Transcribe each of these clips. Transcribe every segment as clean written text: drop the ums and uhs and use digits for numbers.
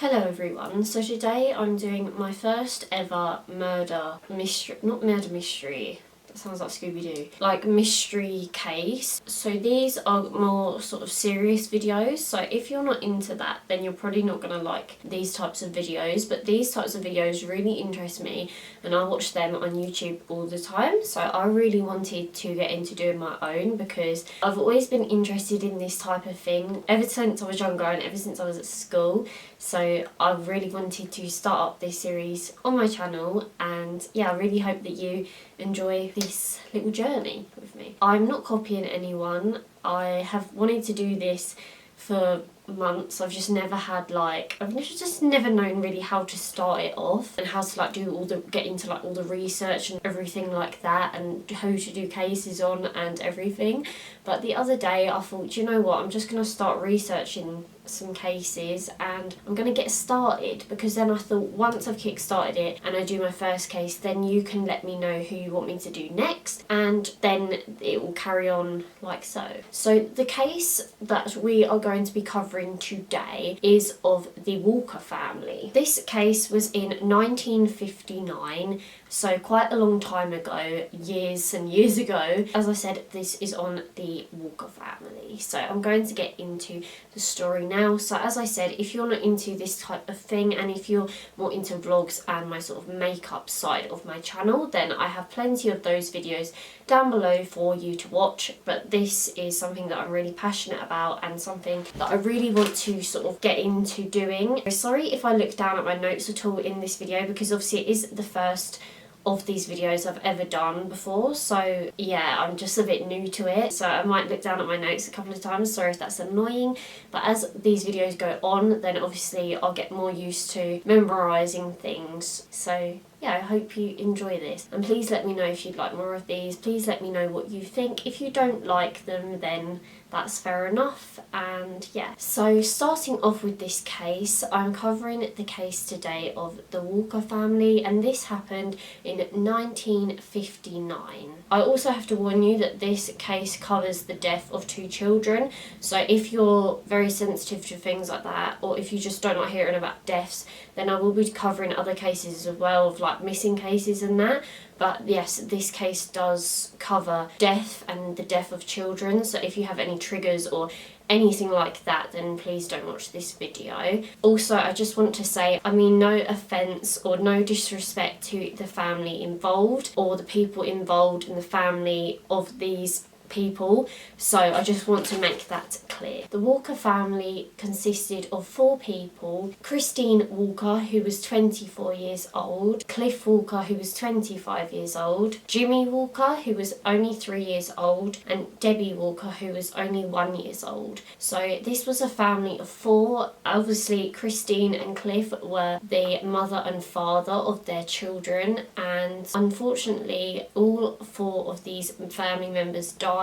Hello everyone, so today I'm doing my first ever murder mystery, not murder mystery, that sounds like Scooby-Doo, like mystery case. So these are more sort of serious videos, so if you're not into that then you're probably not going to like these types of videos, but these types of videos really interest me and I watch them on YouTube all the time, so I really wanted to get into doing my own because I've always been interested in this type of thing ever since I was younger and ever since I was at school. So I really wanted to start up this series on my channel, and yeah, I really hope that you enjoy this little journey with me. I'm not copying anyone. I have wanted to do this for months. I've just never had I've never known really how to start it off and how to get into all the research and everything like that and who to do cases on and everything. But the other day I thought, you know what, I'm just going to start researching some cases and I'm going to get started, because then I thought once I've kick-started it and I do my first case, then you can let me know who you want me to do next and then it will carry on like so. So the case that we are going to be covering today is of the Walker family. This case was in 1959, so quite a long time ago, years and years ago. As I said, this is on the Walker family. So I'm going to get into the story now. So as I said, if you're not into this type of thing and if you're more into vlogs and my sort of makeup side of my channel, then I have plenty of those videos down below for you to watch. But this is something that I'm really passionate about and something that I really want to sort of get into doing. Sorry if I look down at my notes at all in this video, because obviously it is the first of these videos I've ever done before, so yeah, I'm just a bit new to it, so I might look down at my notes a couple of times. Sorry if that's annoying, but as these videos go on then obviously I'll get more used to memorising things. So yeah, I hope you enjoy this, and please let me know if you'd like more of these. Please let me know what you think. If you don't like them then that's fair enough, and yeah. So starting off with this case, I'm covering the case today of the Walker family, and this happened in 1959. I also have to warn you that this case covers the death of 2 children, so if you're very sensitive to things like that, or if you just don't like hearing about deaths, then I will be covering other cases as well, of like missing cases and that. But yes, this case does cover death and the death of children, so if you have any triggers or anything like that then please don't watch this video. Also, I just want to say, I mean no offence or no disrespect to the family involved or the people involved in the family of these people, so I just want to make that clear. The Walker family consisted of 4 people: Christine Walker, who was 24 years old, Cliff Walker, who was 25 years old, Jimmy Walker, who was only 3 years old, and Debbie Walker, who was only 1 year old. So this was a family of 4. Obviously Christine and Cliff were the mother and father of their children, and unfortunately all 4 of these family members died,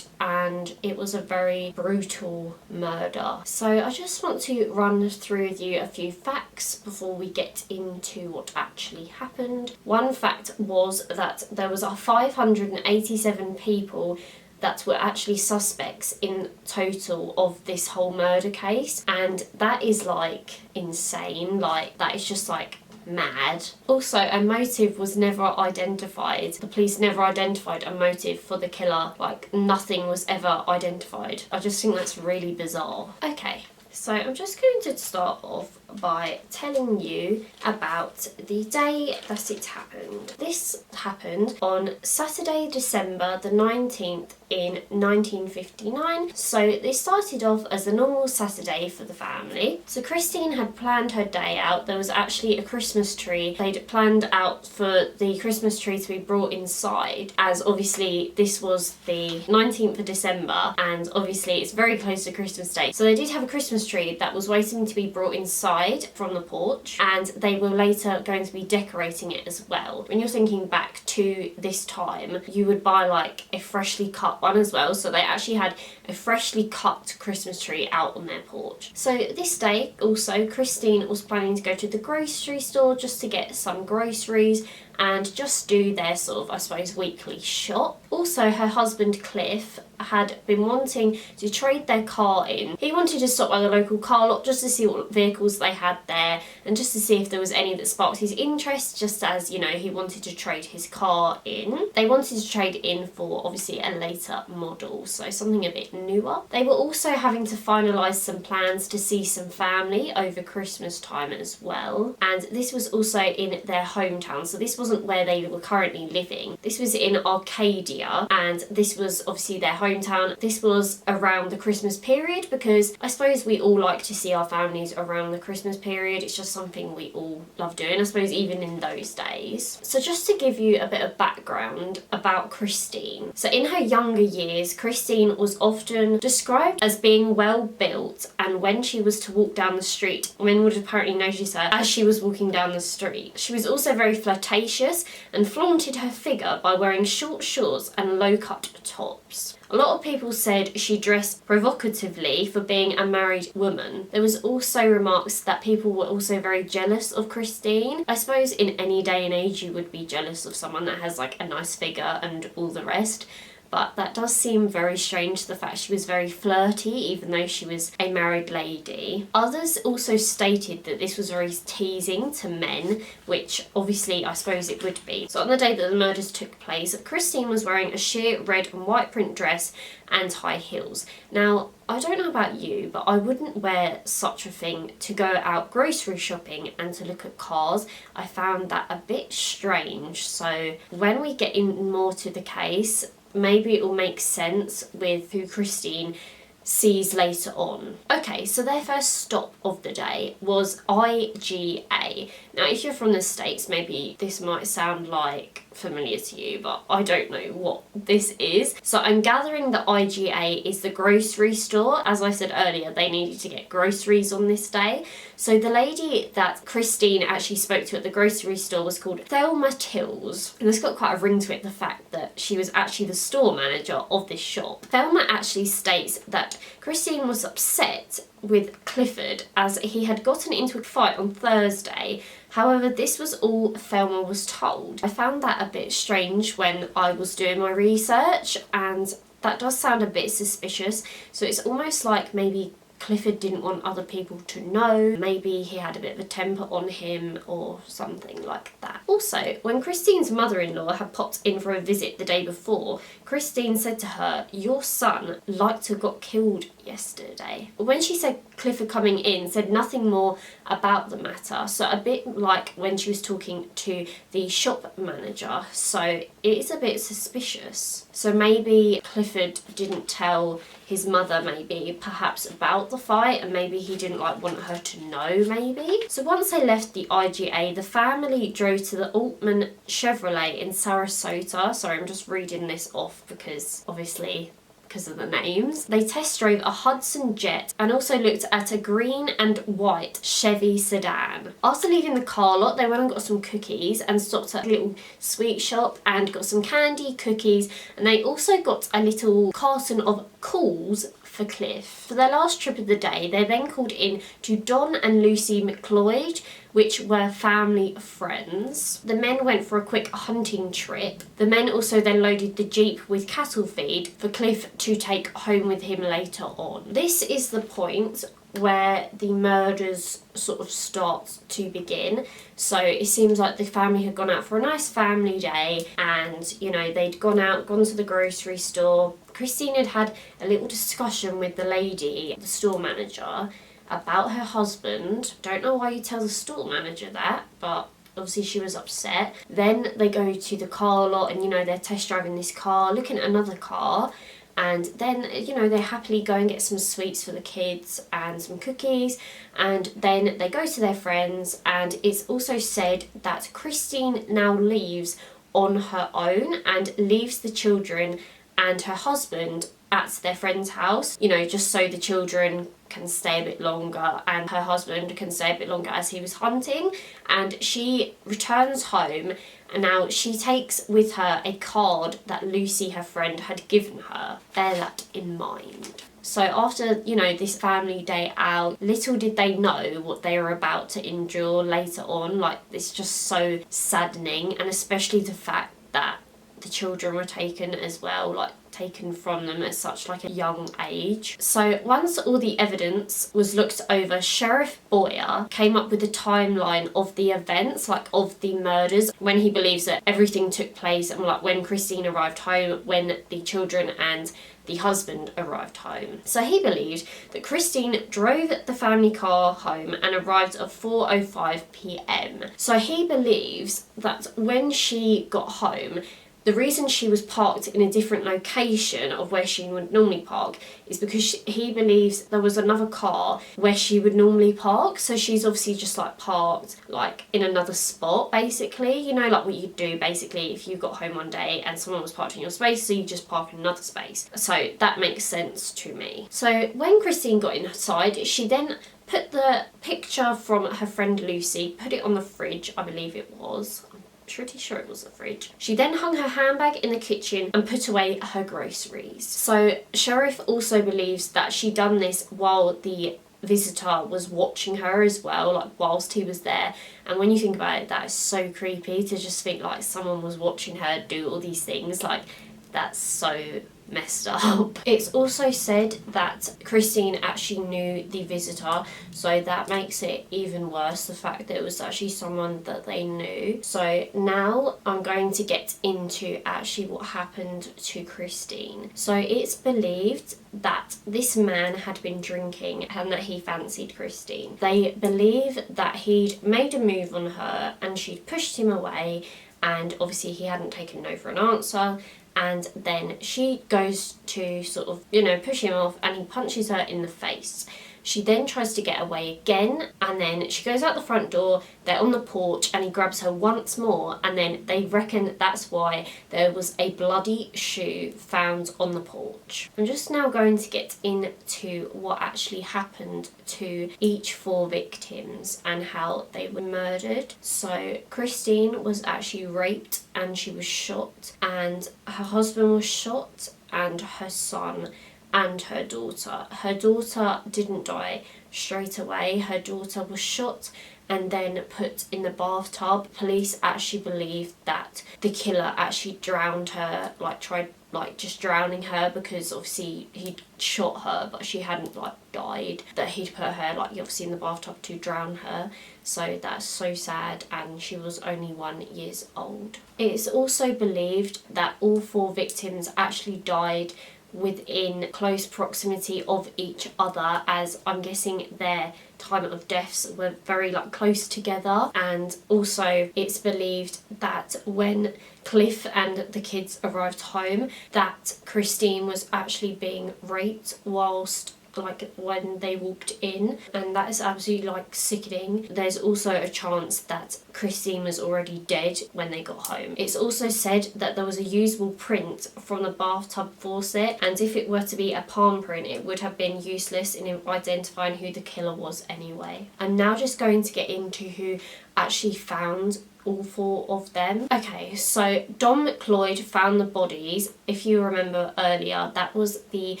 and it was a very brutal murder. So I just want to run through with you a few facts before we get into what actually happened. One fact was that there was 587 people that were actually suspects in total of this whole murder case, and that is like insane. Like that is just like mad. Also, a motive was never identified. The police never identified a motive for the killer. Like nothing was ever identified. I just think that's really bizarre. Okay, so I'm just going to start off by telling you about the day that it happened. This happened on Saturday, December the 19th in 1959. So they started off as a normal Saturday for the family. So Christine had planned her day out. There was actually a Christmas tree. They'd planned out for the Christmas tree to be brought inside, as obviously this was the 19th of December and obviously it's very close to Christmas Day. So they did have a Christmas tree that was waiting to be brought inside from the porch, and they were later going to be decorating it as well. When you're thinking back to this time, you would buy like a freshly cut one as well, so they actually had a freshly cut Christmas tree out on their porch. So this day also Christine was planning to go to the grocery store just to get some groceries and just do their sort of, I suppose, weekly shop. Also, her husband Cliff had been wanting to trade their car in. He wanted to stop by the local car lot just to see what vehicles they had there and just to see if there was any that sparked his interest, just as, you know, he wanted to trade his car in. They wanted to trade in for obviously a later model, so something a bit newer. They were also having to finalise some plans to see some family over Christmas time as well, and this was also in their hometown, so this wasn't where they were currently living. This was in Arcadia, and this was obviously their hometown. This was around the Christmas period, because I suppose we all like to see our families around the Christmas period. It's just something we all love doing, I suppose, even in those days. So just to give you a bit of background about Christine. So in her younger years, Christine was often described as being well built, and when she was to walk down the street, men would apparently notice her as she was walking down the street. She was also very flirtatious and flaunted her figure by wearing short shorts and low-cut tops. A lot of people said she dressed provocatively for being a married woman. There was also remarks that people were also very jealous of Christine. I suppose in any day and age you would be jealous of someone that has like a nice figure and all the rest. But that does seem very strange, the fact she was very flirty even though she was a married lady. Others also stated that this was very teasing to men, which obviously I suppose it would be. So on the day that the murders took place, Christine was wearing a sheer red and white print dress and high heels. Now, I don't know about you, but I wouldn't wear such a thing to go out grocery shopping and to look at cars. I found that a bit strange. So when we get in more to the case, maybe it will make sense with who Christine sees later on. Okay, so their first stop of the day was IGA. Now, if you're from the States, maybe this might sound like familiar to you, but I don't know what this is. So I'm gathering that IGA is the grocery store. As I said earlier, they needed to get groceries on this day. So the lady that Christine actually spoke to at the grocery store was called Thelma Tills. And it's got quite a ring to it, the fact that she was actually the store manager of this shop. Thelma actually states that Christine was upset with Clifford as he had gotten into a fight on Thursday. However, this was all Thelma was told. I found that a bit strange when I was doing my research, and that does sound a bit suspicious. So it's almost like maybe Clifford didn't want other people to know. Maybe he had a bit of a temper on him or something like that. Also, when Christine's mother-in-law had popped in for a visit the day before, Christine said to her, "Your son liked to got killed yesterday." When she said Clifford coming in, said nothing more about the matter. So a bit like when she was talking to the shop manager. So it is a bit suspicious. So maybe Clifford didn't tell his mother maybe perhaps about the fight, and maybe he didn't want her to know maybe. So once they left the IGA, the family drove to the Altman Chevrolet in Sarasota. Sorry, I'm just reading this off because obviously because of the names. They test drove a Hudson Jet and also looked at a green and white Chevy sedan. After leaving the car lot, they went and got some cookies and stopped at a little sweet shop and got some candy, cookies, and they also got a little carton of Cools for Cliff. For their last trip of the day, they then called in to Don and Lucy McLeod, which were family friends. The men went for a quick hunting trip. The men also then loaded the Jeep with cattle feed for Cliff to take home with him later on. This is the point where the murders sort of start to begin. So it seems like the family had gone out for a nice family day, and you know, they'd gone to the grocery store. Christine had had a little discussion with the lady, the store manager, about her husband. Don't know why you tell the store manager that, but obviously she was upset. Then they go to the car lot and, you know, they're test driving this car, looking at another car, and then, you know, they happily go and get some sweets for the kids and some cookies, and then they go to their friends. And it's also said that Christine now leaves on her own and leaves the children and her husband at their friend's house, you know, just so the children can stay a bit longer and her husband can stay a bit longer as he was hunting. And she returns home, and now she takes with her a card that Lucy, her friend, had given her. Bear that in mind. So after, you know, this family day out, little did they know what they were about to endure later on. Like, it's just so saddening, and especially the fact that the children were taken as well, like taken from them at such like a young age. So once all the evidence was looked over, Sheriff Boyer came up with a timeline of the events, like of the murders, when he believes that everything took place, and like when Christine arrived home, when the children and the husband arrived home. So he believed that Christine drove the family car home and arrived at 4:05 p.m. So he believes that when she got home, the reason she was parked in a different location of where she would normally park is because he believes there was another car where she would normally park. So she's obviously just like parked like in another spot, basically, you know, like what you do basically if you got home one day and someone was parked in your space, so you just park in another space. So that makes sense to me. So when Christine got inside, she then put the picture from her friend Lucy, put it on the fridge, I believe it was. Pretty sure it was the fridge. She then hung her handbag in the kitchen and put away her groceries. So Sheriff also believes that she done this while the visitor was watching her as well, like whilst he was there. And when you think about it, that is so creepy to just think like someone was watching her do all these things. Like, that's so messed up. It's also said that Christine actually knew the visitor, so that makes it even worse, the fact that it was actually someone that they knew. So now I'm going to get into actually what happened to Christine. So it's believed that this man had been drinking and that he fancied Christine. They believe that he'd made a move on her and she'd pushed him away, and obviously he hadn't taken no for an answer. And then she goes to sort of, you know, push him off, and he punches her in the face. She then tries to get away again, and then she goes out the front door, they're on the porch, and he grabs her once more, and then they reckon that's why there was a bloody shoe found on the porch. I'm just now going to get into what actually happened to each 4 victims and how they were murdered. So Christine was actually raped and she was shot, and her husband was shot, and her son and her daughter. Her daughter didn't die straight away. Her daughter was shot and then put in the bathtub. Police actually believe that the killer actually drowned her, like tried like just drowning her, because obviously he'd shot her but she hadn't like died, that he'd put her like obviously in the bathtub to drown her. So that's so sad, and she was only 1 year old. It's also believed that all 4 victims actually died within close proximity of each other, as I'm guessing their time of deaths were very like close together. And also it's believed that when Cliff and the kids arrived home, that Christine was actually being raped whilst like when they walked in, and that is absolutely like sickening. There's also a chance that Christine was already dead when they got home. It's also said that there was a usable print from the bathtub faucet, and if it were to be a palm print, it would have been useless in identifying who the killer was anyway. I'm now just going to get into who actually found all 4 of them. Okay, so Don McLeod found the bodies. If you remember earlier, that was the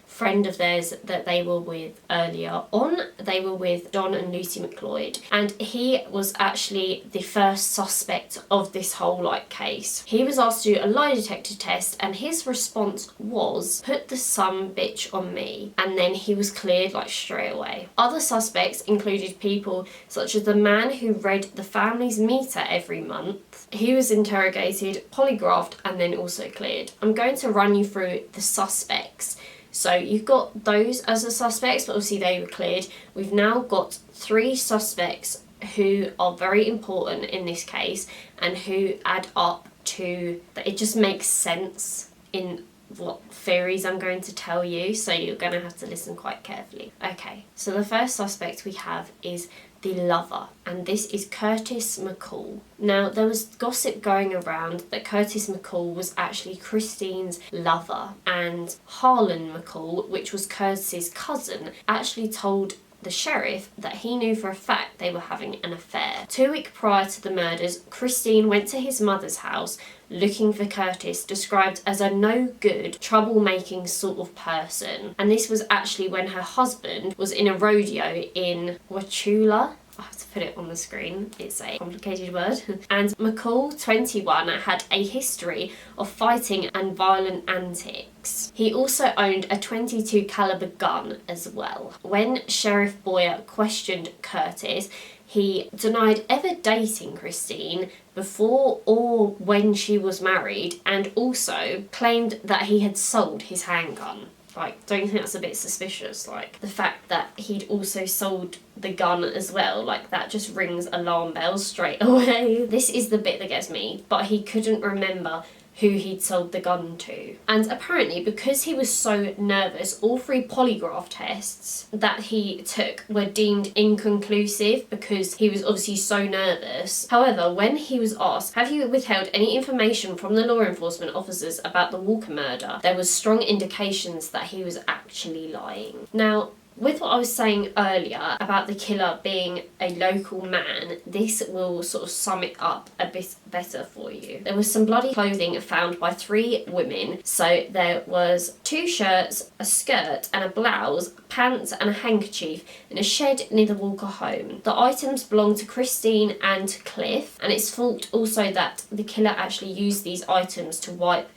friend of theirs that they were with earlier on. They were with Don and Lucy McLeod, and he was actually the first suspect of this whole like case. He was asked to do a lie detector test, and his response was, "Put the some bitch on me," and then he was cleared like straight away. Other suspects included people such as the man who read the family's meter every month. He was interrogated, polygraphed, and then also cleared. I'm going to run you through the suspects. So you've got those as the suspects, but obviously they were cleared. We've now got 3 suspects who are very important in this case and who add up to that. It just makes sense in what theories I'm going to tell you, so you're going to have to listen quite carefully. Okay, so the first suspect we have is the lover, and this is Curtis McCall. Now, there was gossip going around that Curtis McCall was actually Christine's lover, and Harlan McCall, which was Curtis's cousin, actually told the sheriff that he knew for a fact they were having an affair. 2 weeks prior to the murders, Christine went to his mother's house looking for Curtis, described as a no-good, troublemaking sort of person. And this was actually when her husband was in a rodeo in Wauchula. I have to put it on the screen, it's a complicated word. And McCall, 21, had a history of fighting and violent antics. He also owned a .22 caliber gun as well. When Sheriff Boyer questioned Curtis, he denied ever dating Christine before or when she was married, and also claimed that he had sold his handgun. Like, don't you think that's a bit suspicious? Like, the fact that he'd also sold the gun as well, like, that just rings alarm bells straight away. This is the bit that gets me, but he couldn't remember who he'd sold the gun to. And apparently, because he was so nervous, all 3 polygraph tests that he took were deemed inconclusive because he was obviously so nervous. However, when he was asked, have you withheld any information from the law enforcement officers about the Walker murder, there was strong indications that he was actually lying. Now, with what I was saying earlier about the killer being a local man, this will sort of sum it up a bit better for you. There was some bloody clothing found by 3 women. So there was 2 shirts, a skirt and a blouse, pants and a handkerchief in a shed near the Walker home. The items belonged to Christine and Cliff, and it's thought also that the killer actually used these items to wipe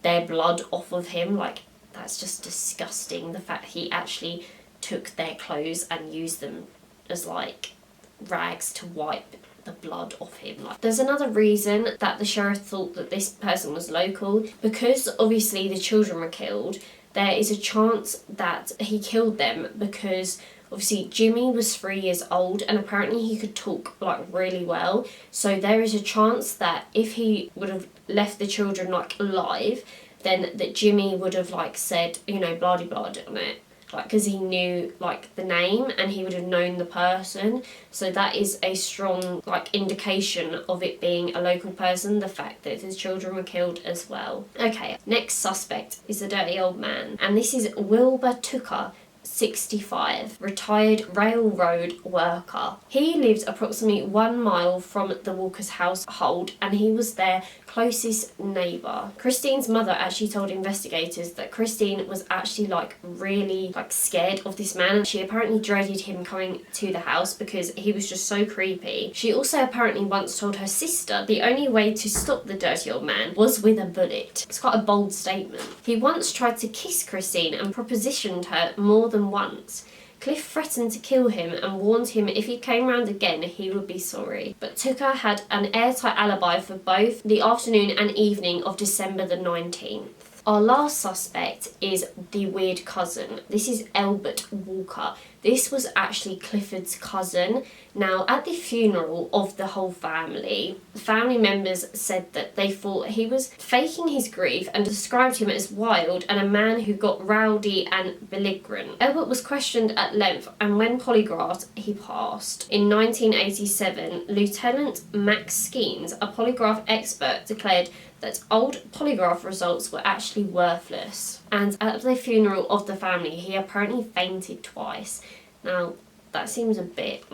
their blood off of him. Like, that's just disgusting, the fact he actually took their clothes and used them as like rags to wipe the blood off him. Like, there's another reason that the sheriff thought that this person was local. Because obviously the children were killed, there is a chance that he killed them because obviously Jimmy was 3 years old and apparently he could talk like really well. So there is a chance that if he would have left the children like alive, then that Jimmy would have like said, you know, blah-de-blah on it. Like, because he knew like the name and he would have known the person. So that is a strong like indication of it being a local person, the fact that his children were killed as well. Okay, next suspect is a dirty old man, and this is Wilbur Walker, 65, retired railroad worker. He lived approximately 1 mile from the Walker's household and he was their closest neighbour. Christine's mother actually told investigators that Christine was actually like really like scared of this man. She apparently dreaded him coming to the house because he was just so creepy. She also apparently once told her sister the only way to stop the dirty old man was with a bullet. It's quite a bold statement. He once tried to kiss Christine and propositioned her more than once. Cliff threatened to kill him and warned him if he came round again he would be sorry. But Tucker had an airtight alibi for both the afternoon and evening of December the 19th. Our last suspect is the weird cousin. This is Albert Walker. This was actually Clifford's cousin. Now, at the funeral of the whole family, the family members said that they thought he was faking his grief and described him as wild and a man who got rowdy and belligerent. Albert was questioned at length, and when polygraphed, he passed. In 1987, Lieutenant Max Skeens, a polygraph expert, declared that old polygraph results were actually worthless. And at the funeral of the family, he apparently fainted twice. Now, that seems a bit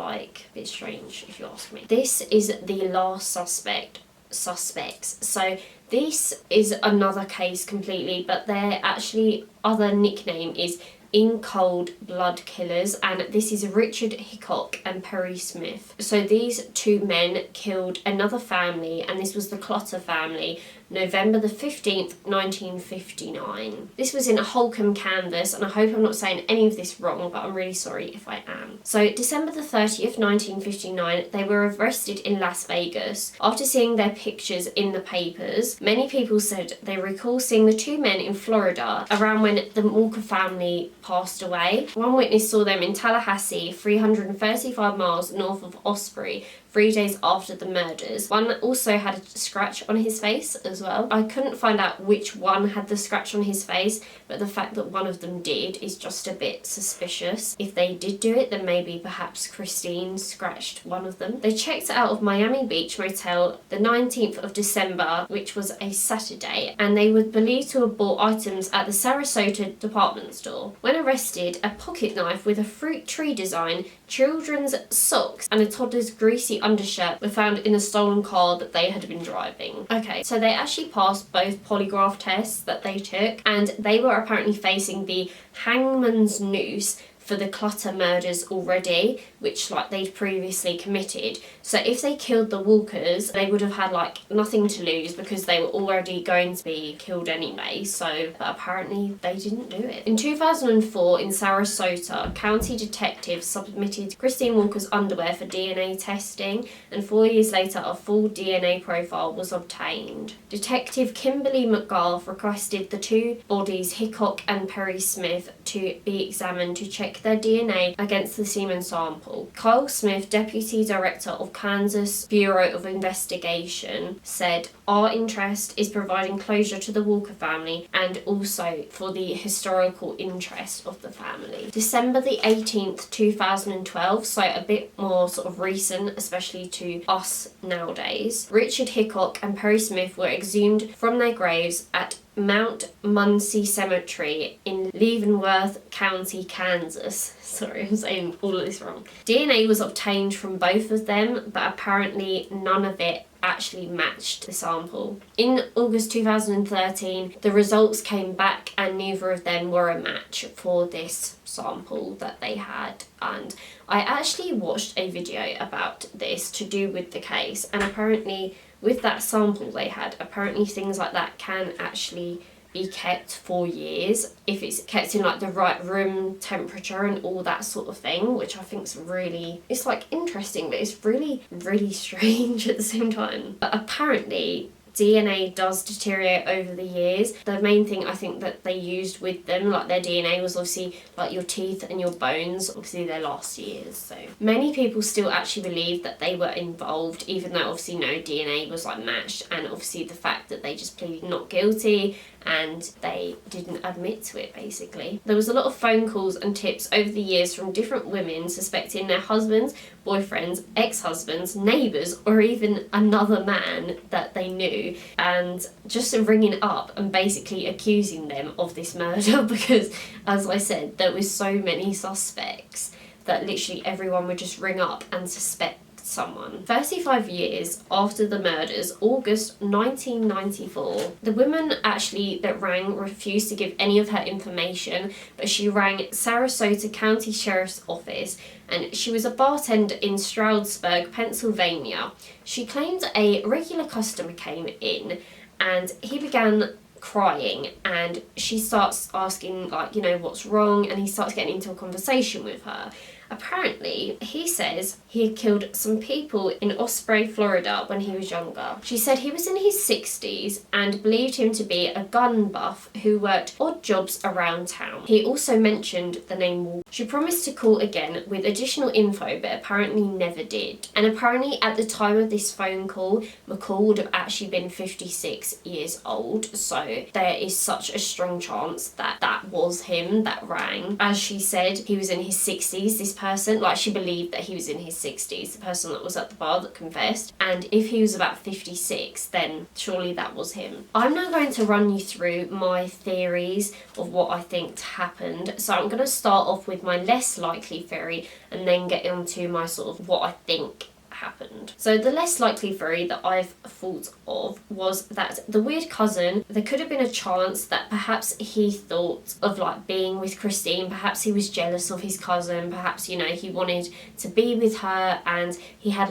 strange if you ask me. This is the last suspects. So this is another case completely, but their actually other nickname is In Cold Blood Killers, and this is Richard Hickok and Perry Smith. So these 2 men killed another family, and this was the Clotter family, November the 15th, 1959. This was in Holcomb, Kansas, and I hope I'm not saying any of this wrong, but I'm really sorry if I am. So December the 30th, 1959, they were arrested in Las Vegas. After seeing their pictures in the papers, many people said they recall seeing the 2 men in Florida around when the Walker family passed away. One witness saw them in Tallahassee, 335 miles north of Osprey, 3 days after the murders. One also had a scratch on his face as well. I couldn't find out which one had the scratch on his face, but the fact that one of them did is just a bit suspicious. If they did do it, then maybe perhaps Christine scratched one of them. They checked out of Miami Beach Motel the 19th of December, which was a Saturday, and they were believed to have bought items at the Sarasota department store. When arrested, a pocket knife with a fruit tree design, children's socks, and a toddler's greasy undershirt were found in a stolen car that they had been driving. Okay, so they actually passed both polygraph tests that they took, and they were apparently facing the hangman's noose for the Clutter murders already, which they'd previously committed. So if they killed the Walkers, they would have had nothing to lose because they were already going to be killed anyway. So, but apparently they didn't do it. In 2004 in Sarasota, county detectives submitted Christine Walker's underwear for DNA testing, and 4 years later a full DNA profile was obtained. Detective Kimberly McGarth requested the two bodies, Hickok and Perry Smith, to be examined to check their DNA against the semen sample. Hickok Smith, Deputy Director of Kansas Bureau of Investigation, said, "Our interest is providing closure to the Walker family and also for the historical interest of the family." December the 18th, 2012, so a bit more sort of recent, especially to us nowadays. Richard Hickok and Perry Smith were exhumed from their graves at Mount Muncie Cemetery in Leavenworth County, Kansas. Sorry, I'm saying all of this wrong. DNA was obtained from both of them, but apparently none of it actually matched the sample. In August 2013, the results came back and neither of them were a match for this sample that they had. And I actually watched a video about this to do with the case, and apparently with that sample they had, apparently things like that can actually be kept for years if it's kept in the right room temperature and all that sort of thing, which I think is really, it's interesting, but it's really, really strange at the same time. But apparently DNA does deteriorate over the years. The main thing I think that they used with them, their DNA, was obviously your teeth and your bones. Obviously they last years, so many people still actually believe that they were involved, even though obviously no DNA was matched, and obviously the fact that they just pleaded not guilty and they didn't admit to it, basically. There was a lot of phone calls and tips over the years from different women suspecting their husbands, boyfriends, ex-husbands, neighbours, or even another man that they knew, and just ringing up and basically accusing them of this murder because, as I said, there was so many suspects that literally everyone would just ring up and suspect someone. 35 years after the murders, August 1994, the woman actually that rang refused to give any of her information, but she rang Sarasota County Sheriff's Office, and she was a bartender in Stroudsburg, Pennsylvania. She claimed a regular customer came in and he began crying, and she starts asking what's wrong, and he starts getting into a conversation with her. Apparently, he says he had killed some people in Osprey, Florida when he was younger. She said he was in his 60s and believed him to be a gun buff who worked odd jobs around town. He also mentioned the name Walker. She promised to call again with additional info, but apparently never did. And apparently at the time of this phone call, McCall would have actually been 56 years old, so there is such a strong chance that that was him that rang. As she said, he was in his 60s, this person, she believed that he was in his 60s, the person that was at the bar that confessed, and if he was about 56, then surely that was him. I'm now going to run you through my theories of what I think happened. So I'm going to start off with my less likely theory and then get into my sort of what I think happened. So the less likely theory that I've thought of was that the weird cousin, there could have been a chance that perhaps he thought of being with Christine, perhaps he was jealous of his cousin, perhaps he wanted to be with her and he had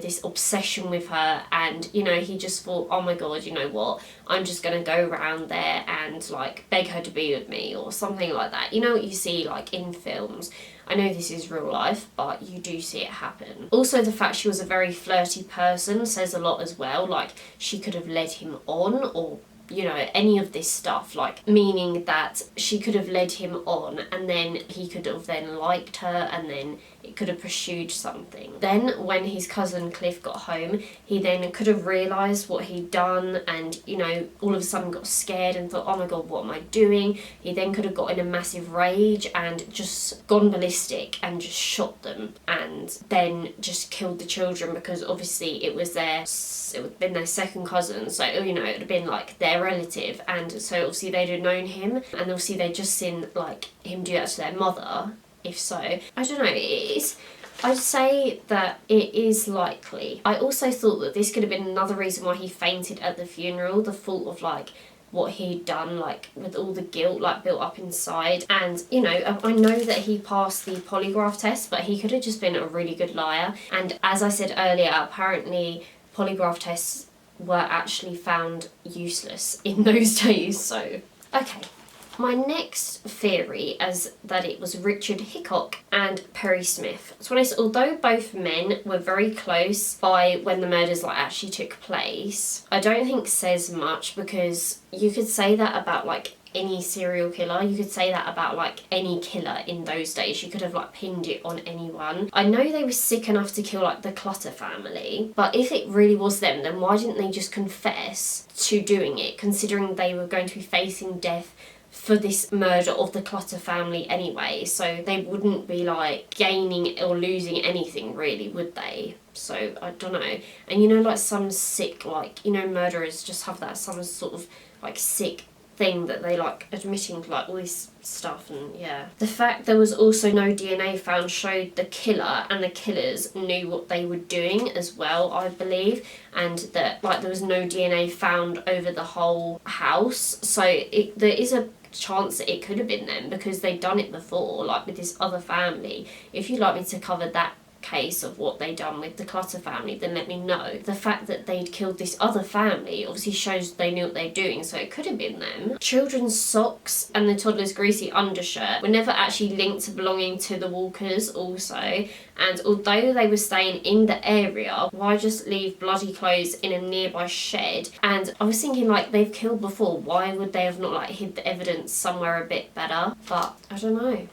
this obsession with her, and he just thought, oh my god, you know what, I'm just gonna go around there and beg her to be with me or something like that. You know what you see in films. I know this is real life, but you do see it happen. Also, the fact she was a very flirty person says a lot as well. She could have led him on, or you know, any of this stuff, like, meaning that she could have led him on and then he could have then liked her and then it could have pursued something. Then when his cousin Cliff got home, he then could have realised what he'd done and, you know, all of a sudden got scared and thought, oh my god, what am I doing? He then could have got in a massive rage and just gone ballistic and just shot them and then just killed the children, because obviously it would have been their second cousin, so, you know, it would have been like their relative, and so obviously they'd have known him and obviously they'd just seen like him do that to their mother. If so, I don't know, I'd say that it is likely. I also thought that this could have been another reason why he fainted at the funeral, the thought of like what he'd done, like with all the guilt like built up inside. And, you know, I know that he passed the polygraph test, but he could have just been a really good liar. And as I said earlier, apparently polygraph tests were actually found useless in those days. So, okay. My next theory is that it was Richard Hickok and Perry Smith. So although both men were very close by when the murders like actually took place, I don't think says much, because you could say that about like any serial killer. You could say that about like any killer in those days. You could have like pinned it on anyone. I know they were sick enough to kill like the Clutter family, but if it really was them, then why didn't they just confess to doing it, considering they were going to be facing death for this murder of the Clutter family anyway? So they wouldn't be like gaining or losing anything really, would they? So I don't know. And you know, like some sick, like, you know, murderers just have that some sort of like sick thing that they like admitting to like all this stuff. And yeah, the fact there was also no DNA found showed the killer and the killers knew what they were doing as well, I believe, and that like there was no DNA found over the whole house. So there is a chance that it could have been them, because they'd done it before, like with this other family. If you'd like me to cover that case of what they done with the Clutter family, then let me know. The fact that they'd killed this other family obviously shows they knew what they're doing, so it could have been them. Children's socks and the toddler's greasy undershirt were never actually linked to belonging to the Walkers also, and although they were staying in the area, why just leave bloody clothes in a nearby shed? And I was thinking, like, they've killed before, why would they have not like hid the evidence somewhere a bit better? But I don't know.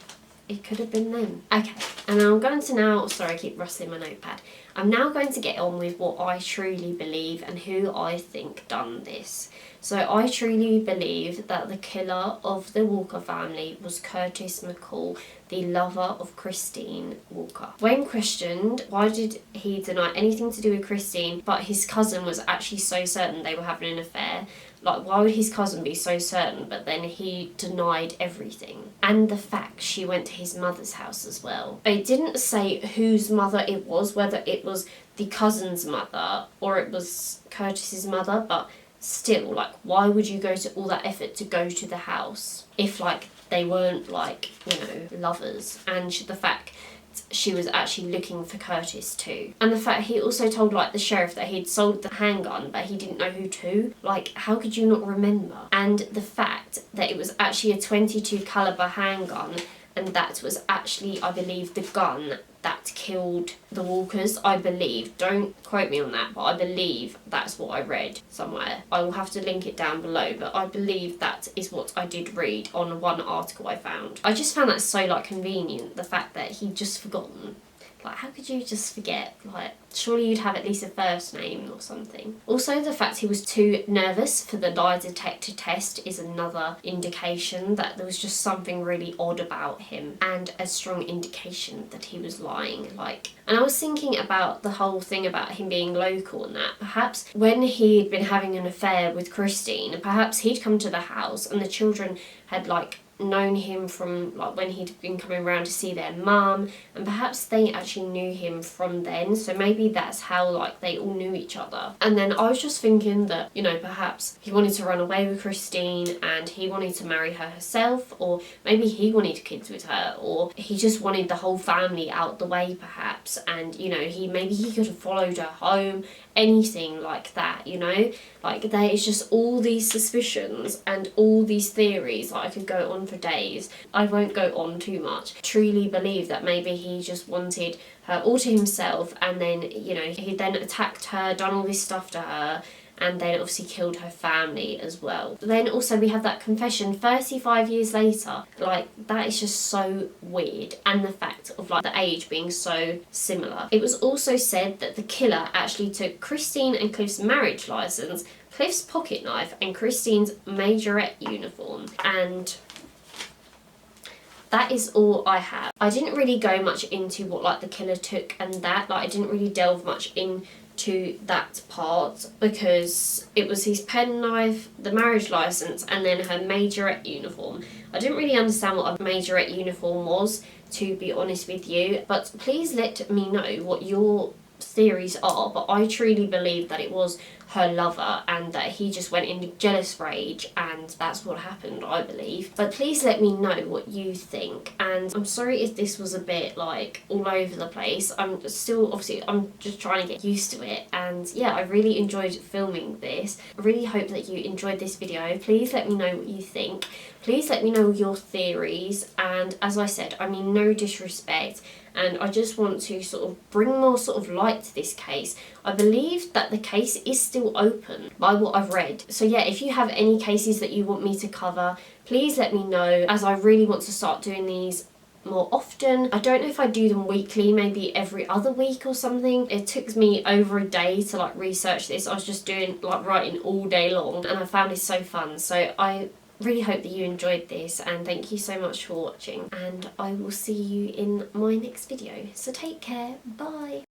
It could have been them. Okay, and I'm going to now, sorry I keep rustling my notepad. I'm now going to get on with what I truly believe and who I think done this. So I truly believe that the killer of the Walker family was Curtis McCall, the lover of Christine Walker. When questioned, why did he deny anything to do with Christine, but his cousin was actually so certain they were having an affair? Like, why would his cousin be so certain, but then he denied everything? And the fact she went to his mother's house as well. They didn't say whose mother it was, whether it was the cousin's mother or it was Curtis's mother, but still, like, why would you go to all that effort to go to the house if, like, they weren't, like, you know, lovers? And the fact she was actually looking for Curtis too. And the fact he also told like the sheriff that he'd sold the handgun but he didn't know who to. Like, how could you not remember? And the fact that it was actually a .22 caliber handgun, and that was actually, I believe, the gun that killed the Walkers, I believe. Don't quote me on that, but I believe that's what I read somewhere. I will have to link it down below, but I believe that is what I did read on one article I found. I just found that so like convenient, the fact that he'd just forgotten. Like, how could you just forget? Like, surely you'd have at least a first name or something. Also, the fact he was too nervous for the lie detector test is another indication that there was just something really odd about him, and a strong indication that he was lying. Like, and I was thinking about the whole thing about him being local and that. Perhaps when he'd been having an affair with Christine, perhaps he'd come to the house and the children had like known him from like when he'd been coming around to see their mum, and perhaps they actually knew him from then, so maybe that's how like they all knew each other. And then I was just thinking that, you know, perhaps he wanted to run away with Christine and he wanted to marry her herself, or maybe he wanted kids with her, or he just wanted the whole family out the way perhaps, and you know, maybe he could have followed her home, anything like that, you know. Like, there is just all these suspicions and all these theories. Like, I could go on for days. I won't go on too much. Truly believe that maybe he just wanted her all to himself, and then, you know, he then attacked her, done all this stuff to her, and then obviously killed her family as well. Then also we have that confession 35 years later. Like, that is just so weird, and the fact of like the age being so similar. It was also said that the killer actually took Christine and Cliff's marriage license, Cliff's pocket knife, and Christine's majorette uniform, and that is all I have. I didn't really go much into what like the killer took and that, like I didn't really delve much into that part because it was his penknife, the marriage license, and then her majorette uniform. I didn't really understand what a majorette uniform was, to be honest with you, but please let me know what your theories are. But I truly believe that it was her lover and that he just went into jealous rage, and that's what happened, I believe. But please let me know what you think, and I'm sorry if this was a bit like all over the place. I'm just trying to get used to it, and yeah, I really enjoyed filming this. I really hope that you enjoyed this video. Please let me know what you think. Please let me know your theories, and as I said, I mean no disrespect, and I just want to sort of bring more sort of light to this case. I believe that the case is still open by what I've read. So yeah, if you have any cases that you want me to cover, please let me know, as I really want to start doing these more often. I don't know if I do them weekly, maybe every other week or something. It took me over a day to like research this. I was just doing like writing all day long, and I found it so fun. So I really hope that you enjoyed this, and thank you so much for watching, and I will see you in my next video. So take care, bye.